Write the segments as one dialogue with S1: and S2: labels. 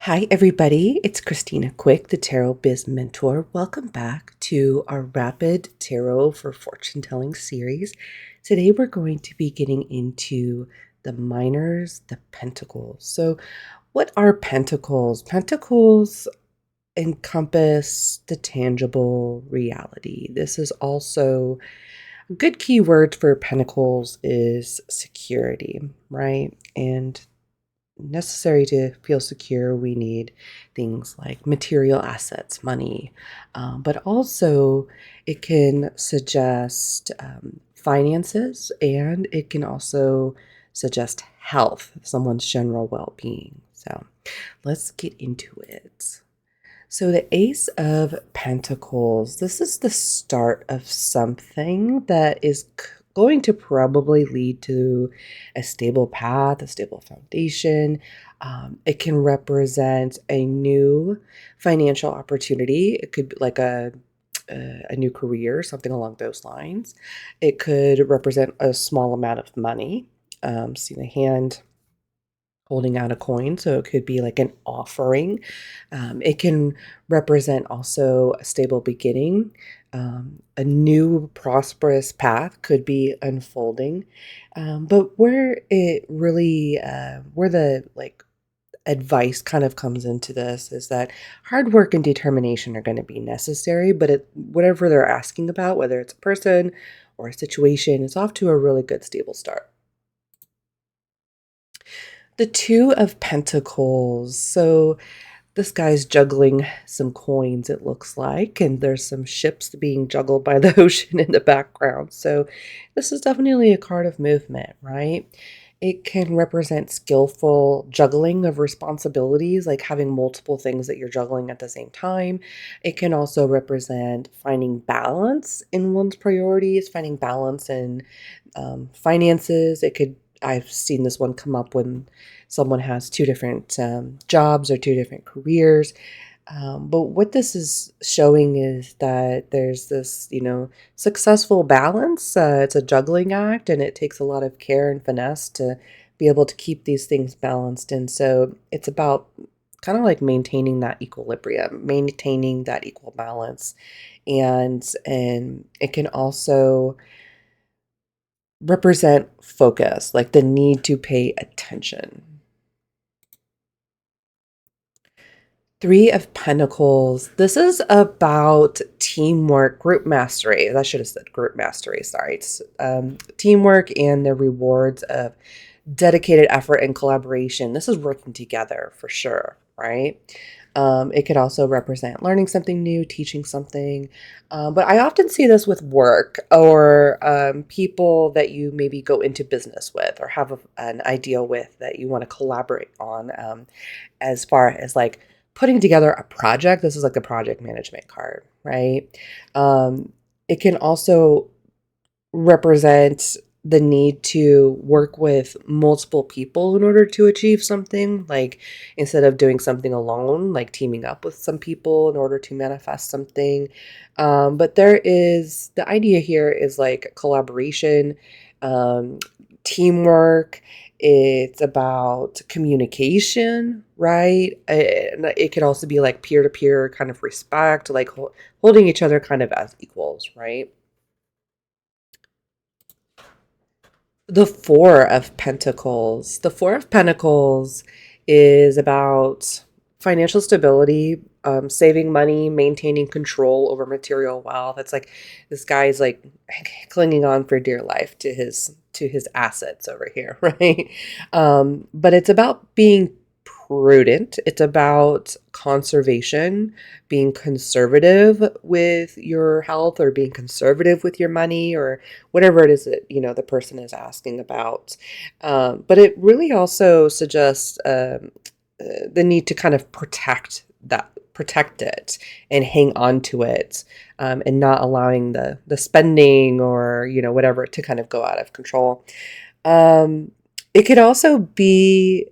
S1: Hi, everybody. It's Christina Quick, the Tarot Biz Mentor. Welcome back to our Rapid Tarot for Fortune Telling series. Today, we're going to be getting into the minors, the pentacles. So, what are pentacles? Pentacles encompass the tangible reality. This is also a good keyword for pentacles is security, right? And necessary to feel secure, we need things like material assets, money, but also it can suggest finances, and it can also suggest health, someone's general well being. So let's get into it. So, the Ace of Pentacles, this is the start of something that is going to probably lead to a stable path, a stable foundation. It can represent a new financial opportunity. It could be like a new career, something along those lines. It could represent a small amount of money. See the hand holding out a coin, so it could be like an offering. It can represent also a stable beginning. A new prosperous path could be unfolding. But where it really, where the like advice kind of comes into this is that hard work and determination are going to be necessary, but whatever they're asking about, whether it's a person or a situation, it's off to a really good stable start. The Two of Pentacles. So this guy's juggling some coins, it looks like, and there's some ships being juggled by the ocean in the background. So this is definitely a card of movement, right? It can represent skillful juggling of responsibilities, like having multiple things that you're juggling at the same time. It can also represent finding balance in one's priorities, finding balance in finances. I've seen this one come up when someone has two different jobs or two different careers. But what this is showing is that there's this, successful balance. It's a juggling act, and it takes a lot of care and finesse to be able to keep these things balanced. And so it's about kind of like maintaining that equilibrium, maintaining that equal balance. And it can also represent focus, like the need to pay attention. Three of Pentacles. This is about teamwork, group mastery. I should have said group mastery. Sorry. It's teamwork and the rewards of dedicated effort and collaboration. This is working together for sure, right? It could also represent learning something new, teaching something. But I often see this with work or people that you maybe go into business with or have an idea with that you want to collaborate on, as far as like putting together a project. This is like a project management card, right? It can also represent the need to work with multiple people in order to achieve something. Like instead of doing something alone, like teaming up with some people in order to manifest something. But the idea here is like collaboration, um, teamwork. It's about communication, right? And it could also be like peer to peer kind of respect, like holding each other kind of as equals, right? The Four of Pentacles. The Four of Pentacles is about financial stability, saving money, maintaining control over material wealth. It's like this guy is like clinging on for dear life to his assets over here, right? But it's about being prudent. It's about conservation, being conservative with your health or being conservative with your money or whatever it is that the person is asking about. But it really also suggests the need to kind of protect it and hang on to it, and not allowing the spending or whatever to kind of go out of control. Um, it could also be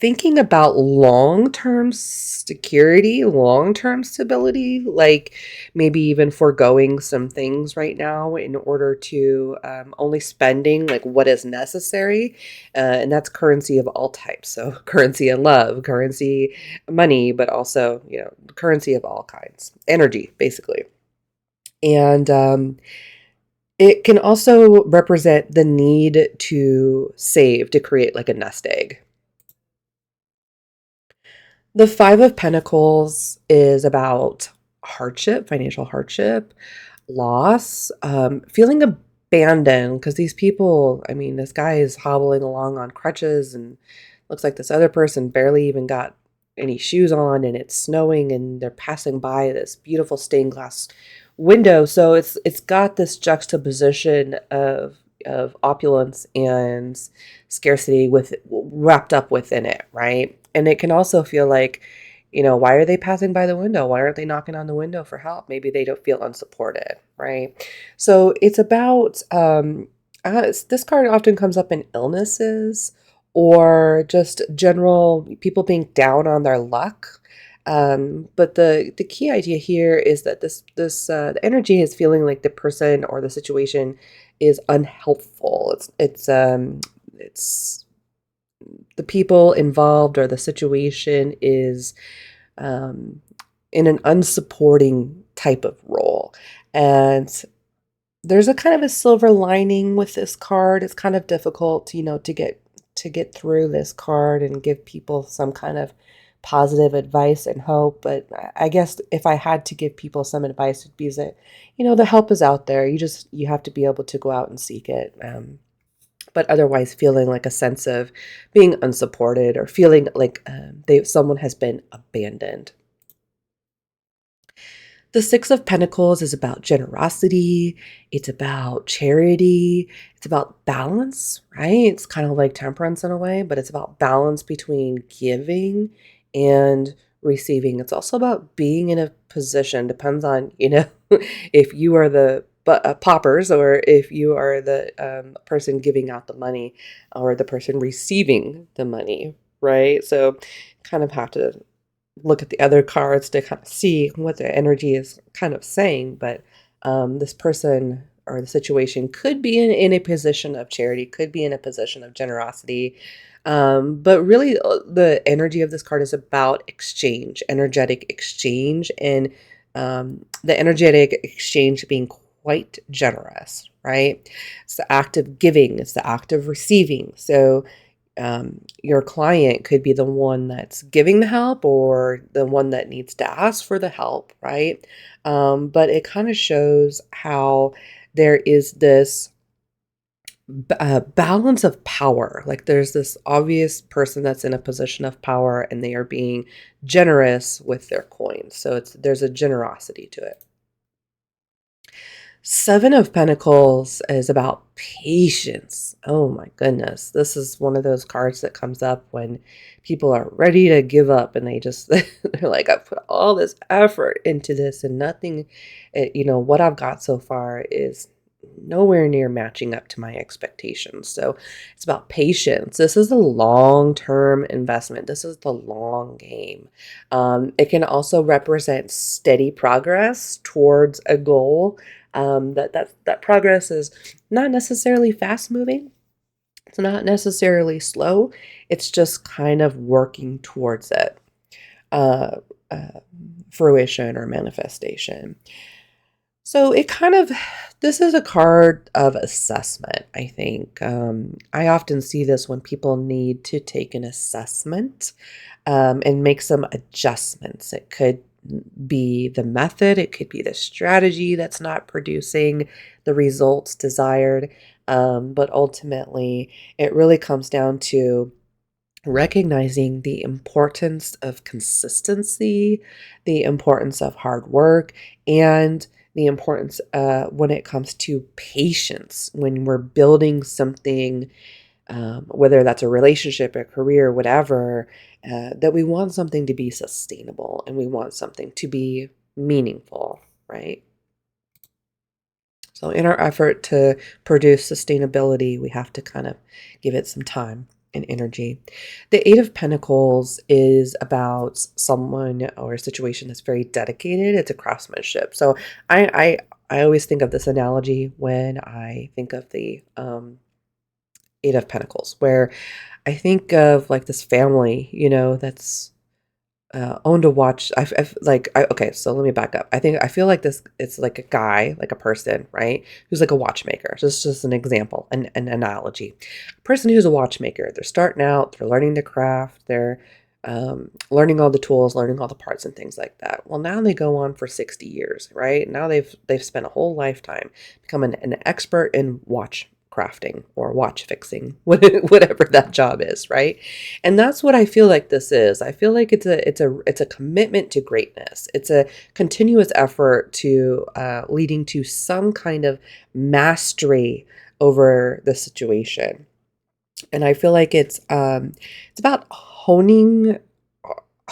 S1: thinking about long-term security, long-term stability, like maybe even foregoing some things right now in order to only spending like what is necessary. And that's currency of all types. So currency of love, currency, money, but also, currency of all kinds, energy, basically. And it can also represent the need to save to create like a nest egg. The Five of Pentacles is about hardship, financial hardship, loss, feeling abandoned because these people, I mean, this guy is hobbling along on crutches and looks like this other person barely even got any shoes on, and it's snowing and they're passing by this beautiful stained glass window. So it's got this juxtaposition of opulence and scarcity with wrapped up within it, right? And it can also feel like, why are they passing by the window? Why aren't they knocking on the window for help? Maybe they don't feel unsupported, right? So it's about this card often comes up in illnesses or just general people being down on their luck. But the key idea here is that this the energy is feeling like the person or the situation is unhelpful. It's the people involved or the situation is um, in an unsupporting type of role. And there's a kind of a silver lining with this card. It's kind of difficult, to get through this card and give people some kind of positive advice and hope. But I guess if I had to give people some advice, it'd be that, the help is out there. You have to be able to go out and seek it. But otherwise feeling like a sense of being unsupported or feeling like someone has been abandoned. The Six of Pentacles is about generosity. It's about charity. It's about balance, right? It's kind of like temperance in a way, but it's about balance between giving and receiving. It's also about being in a position, depends on, if you are the poppers or if you are the person giving out the money or the person receiving the money, right? So kind of have to look at the other cards to kind of see what the energy is kind of saying. But this person or the situation could be in a position of charity, could be in a position of generosity. But really, the energy of this card is about exchange, energetic exchange, and the energetic exchange being quite generous, right? It's the act of giving, it's the act of receiving. So your client could be the one that's giving the help or the one that needs to ask for the help, right? But it kind of shows how there is this balance of power. Like there's this obvious person that's in a position of power and they are being generous with their coins. So there's a generosity to it. Seven of Pentacles is about patience. Oh my goodness. This is one of those cards that comes up when people are ready to give up and they're like, I've put all this effort into this and nothing, what I've got so far is nowhere near matching up to my expectations. So it's about patience. This is a long-term investment. This is the long game. It can also represent steady progress towards a goal. That progress is not necessarily fast moving. It's not necessarily slow. It's just kind of working towards it, uh, uh, fruition or manifestation. So this is a card of assessment, I think. I often see this when people need to take an assessment and make some adjustments. It could be the method, it could be the strategy that's not producing the results desired. But ultimately, it really comes down to recognizing the importance of consistency, the importance of hard work, and the importance when it comes to patience when we're building something, whether that's a relationship, a career, whatever, that we want something to be sustainable and we want something to be meaningful, right? So in our effort to produce sustainability, we have to kind of give it some time. in energy. The Eight of Pentacles is about someone or a situation that's very dedicated. It's a craftsmanship. So I always think of this analogy when I think of the Eight of Pentacles, where I think of like this family, that's owned a watch. Okay, so let me back up. I feel like this, it's like a guy, like a person, right? Who's like a watchmaker. So this is just an example, an analogy. A person who's a watchmaker, they're starting out, they're learning the craft, they're learning all the tools, learning all the parts and things like that. Well, now they go on for 60 years, right? Now they've spent a whole lifetime becoming an expert in watch crafting or watch fixing, whatever that job is, right? And that's what I feel like this is. I feel like it's a commitment to greatness. It's a continuous effort to leading to some kind of mastery over the situation. And I feel like it's about honing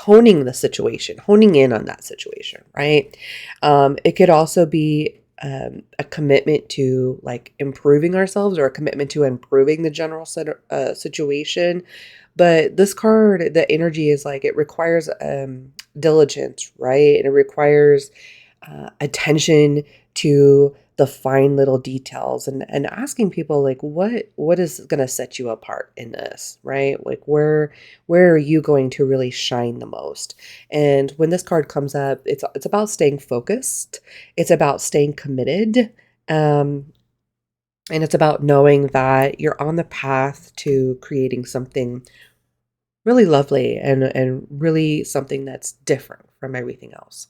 S1: the situation, honing in on that situation, right? It could also be a commitment to like improving ourselves or a commitment to improving the general situation. But this card, the energy is like it requires diligence, right? And it requires attention to the fine little details and asking people like what is going to set you apart in this, right? Like where are you going to really shine the most? And when this card comes up, it's about staying focused, it's about staying committed, um and it's about knowing that you're on the path to creating something really lovely and really something that's different from everything else.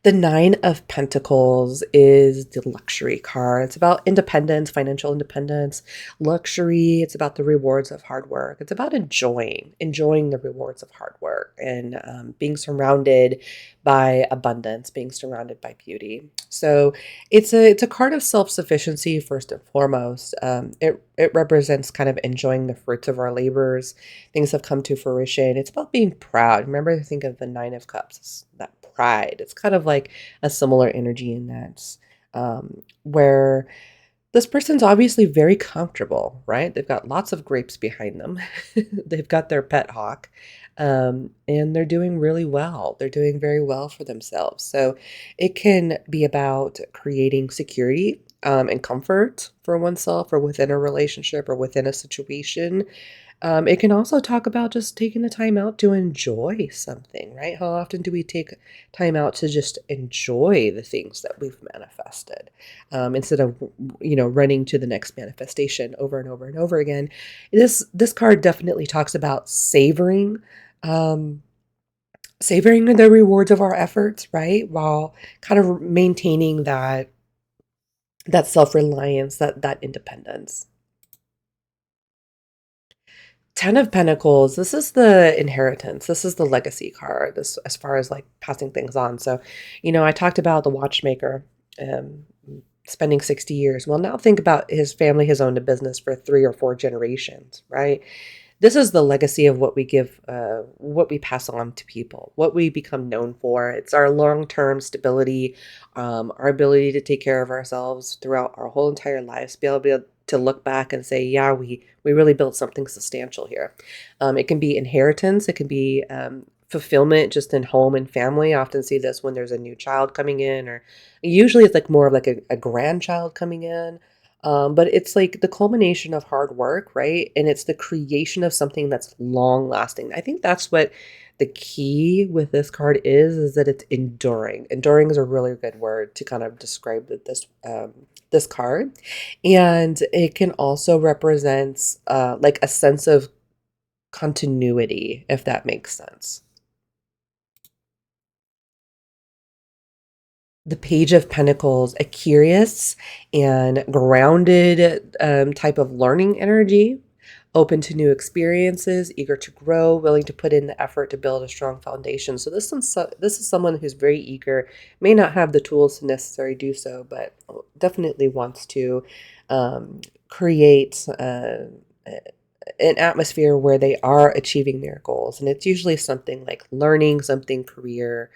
S1: The Nine of Pentacles is the luxury card. It's about independence, financial independence, luxury. It's about the rewards of hard work. It's about enjoying the rewards of hard work and being surrounded by abundance, being surrounded by beauty. So it's a card of self-sufficiency first and foremost. It represents kind of enjoying the fruits of our labors. Things have come to fruition. It's about being proud. Remember to think of the Nine of Cups. It's that pride. It's kind of like a similar energy in that, where this person's obviously very comfortable, right? They've got lots of grapes behind them. They've got their pet hawk, and they're doing really well. They're doing very well for themselves. So it can be about creating security and comfort for oneself or within a relationship or within a situation. It can also talk about just taking the time out to enjoy something, right? How often do we take time out to just enjoy the things that we've manifested, instead of running to the next manifestation over and over and over again? This card definitely talks about um, savoring the rewards of our efforts, right? While kind of maintaining that self-reliance, that independence. Ten of Pentacles, this is the inheritance. This is the legacy card, this as far as like passing things on. So, I talked about the watchmaker um, spending 60 years. Well, now think about his family has owned a business for 3 or 4 generations, right? This is the legacy of what we give, what we pass on to people, what we become known for. It's our long-term stability, our ability to take care of ourselves throughout our whole entire lives, be able to look back and say, yeah, we really built something substantial here. It can be inheritance. It can be fulfillment just in home and family. I often see this when there's a new child coming in, or usually it's like more of like a grandchild coming in. But it's like the culmination of hard work, right? And it's the creation of something that's long lasting. I think that's what the key with this card is that it's enduring. Enduring is a really good word to kind of describe this card. And it can also represent like a sense of continuity, if that makes sense. The Page of Pentacles, a curious and grounded type of learning energy, open to new experiences, eager to grow, willing to put in the effort to build a strong foundation. So this is someone who's very eager, may not have the tools to necessarily do so, but definitely wants to create an atmosphere where they are achieving their goals. And it's usually something like learning something, career,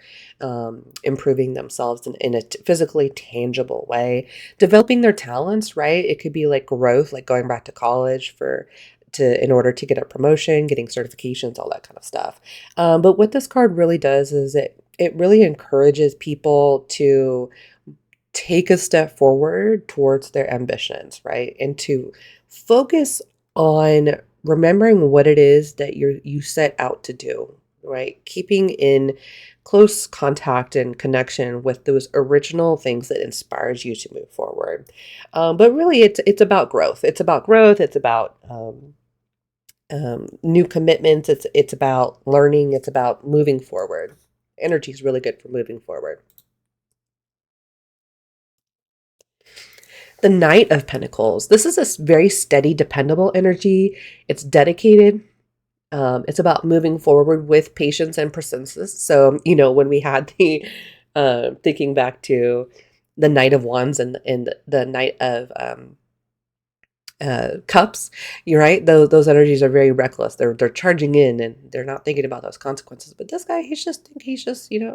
S1: improving themselves in a physically tangible way, developing their talents, right? It could be like growth, like going back to college in order to get a promotion, getting certifications, all that kind of stuff. But what this card really does is it really encourages people to take a step forward towards their ambitions, right? And to focus on remembering what it is that you set out to do, right? Keeping in close contact and connection with those original things that inspires you to move forward. But really, it's about growth. It's about growth. It's about new commitments. It's about learning. It's about moving forward. Energy is really good for moving forward. The Knight of Pentacles. This is a very steady, dependable energy. It's dedicated. It's about moving forward with patience and persistence. So, when we had the thinking back to the Knight of Wands and the Knight of cups, you're right. Those energies are very reckless. They're charging in and they're not thinking about those consequences. But this guy, he's just,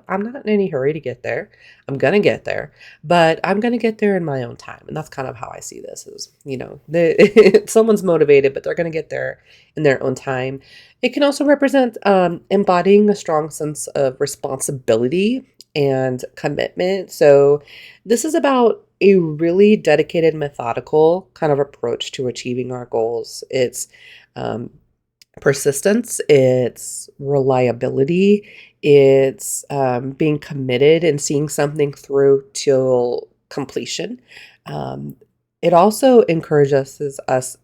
S1: I'm not in any hurry to get there. I'm gonna get there, but I'm gonna get there in my own time. And that's kind of how I see this is, someone's motivated, but they're gonna get there in their own time. It can also represent embodying a strong sense of responsibility and commitment. So this is about a really dedicated, methodical kind of approach to achieving our goals. It's um, persistence, it's reliability, it's being committed and seeing something through till completion. Um, it also encourages us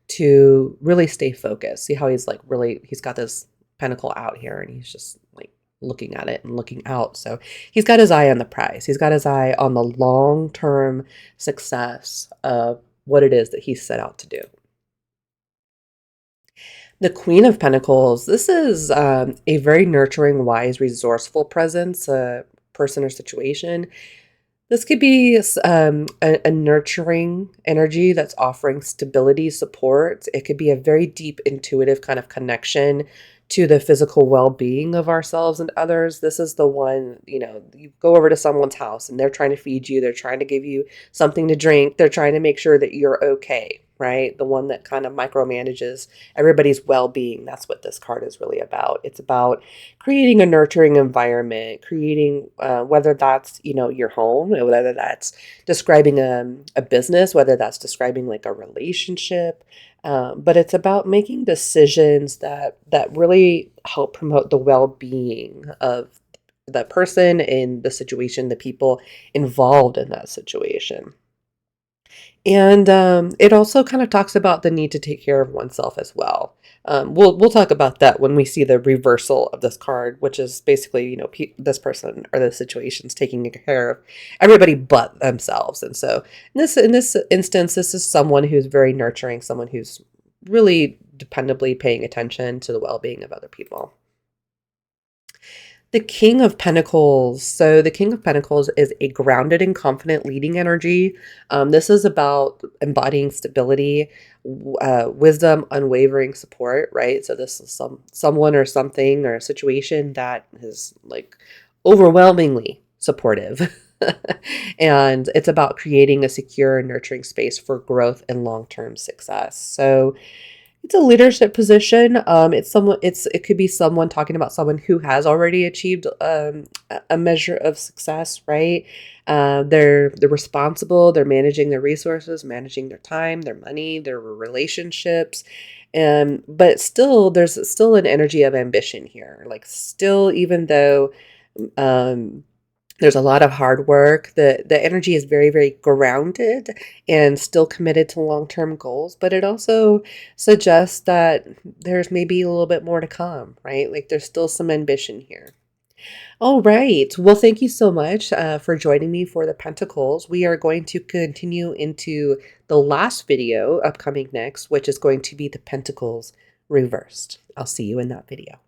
S1: to really stay focused. See how he's got this pentacle out here and he's just like looking at it and looking out. So he's got his eye on the prize. He's got his eye on the long-term success of what it is that he's set out to do. The Queen of Pentacles, this is a very nurturing, wise, resourceful presence, person or situation. This could be a nurturing energy that's offering stability, support. It could be a very deep, intuitive kind of connection to the physical well-being of ourselves and others. This is the one, you go over to someone's house and they're trying to feed you, they're trying to give you something to drink, they're trying to make sure that you're okay, right? The one that kind of micromanages everybody's well-being. That's what this card is really about. It's about creating a nurturing environment, creating whether that's, your home, whether that's describing a business, whether that's describing like a relationship. But it's about making decisions that really help promote the well-being of the person in the situation, the people involved in that situation. And it also kind of talks about the need to take care of oneself as well. We'll talk about that when we see the reversal of this card, which is basically this person or the situation's taking care of everybody but themselves. And so in this instance, this is someone who's very nurturing, someone who's really dependably paying attention to the well-being of other people. The King of Pentacles. So the King of Pentacles is a grounded and confident leading energy. This is about embodying stability, wisdom, unwavering support, right? So this is someone or something or a situation that is like overwhelmingly supportive. And it's about creating a secure and nurturing space for growth and long-term success. So it's a leadership position. It could be someone talking about someone who has already achieved a measure of success, right? They're responsible. They're managing their resources, managing their time, their money, their relationships, but still, there's still an energy of ambition here. Like still, even though um, there's a lot of hard work. The energy is very, very grounded and still committed to long-term goals, but it also suggests that there's maybe a little bit more to come, right? Like there's still some ambition here. All right. Well, thank you so much for joining me for the Pentacles. We are going to continue into the last video upcoming next, which is going to be the Pentacles reversed. I'll see you in that video.